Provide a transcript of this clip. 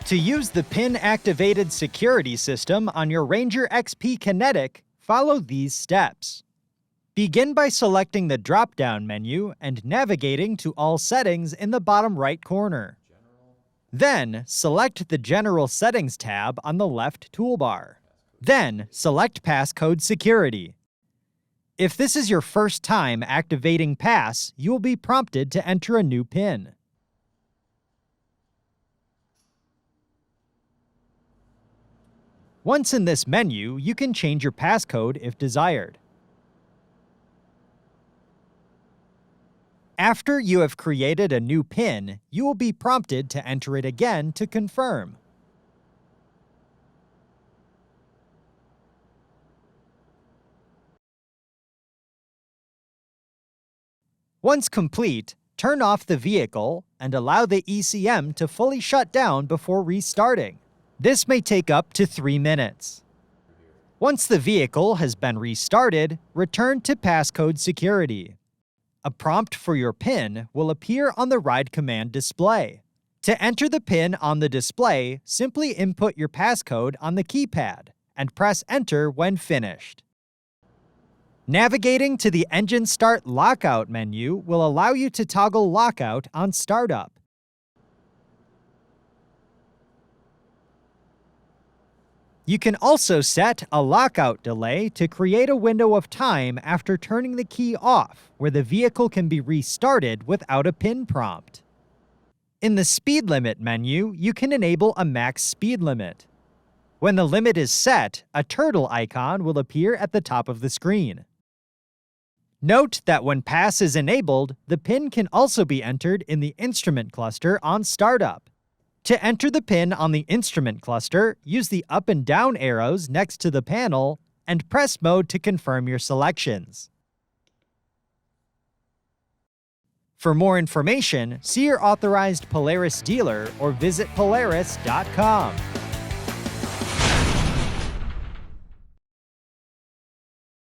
To use the PIN-activated security system on your RANGER XP Kinetic, follow these steps. Begin by selecting the drop-down menu and navigating to all settings in the bottom right corner. Then, select the General Settings tab on the left toolbar. Then, select Passcode Security. If this is your first time activating P.A.S.S, you will be prompted to enter a new PIN. Once in this menu, you can change your passcode if desired. After you have created a new PIN, you will be prompted to enter it again to confirm. Once complete, turn off the vehicle and allow the ECM to fully shut down before restarting. This may take up to 3 minutes. Once the vehicle has been restarted, return to passcode security. A prompt for your PIN will appear on the ride command display. To enter the PIN on the display, simply input your passcode on the keypad and press Enter when finished. Navigating to the Engine Start Lockout menu will allow you to toggle lockout on startup. You can also set a lockout delay to create a window of time after turning the key off, where the vehicle can be restarted without a PIN prompt. In the Speed Limit menu, you can enable a max speed limit. When the limit is set, a turtle icon will appear at the top of the screen. Note that when P.A.S.S is enabled, the PIN can also be entered in the instrument cluster on startup. To enter the PIN on the instrument cluster, use the up and down arrows next to the panel and press Mode to confirm your selections. For more information, see your authorized Polaris dealer or visit Polaris.com.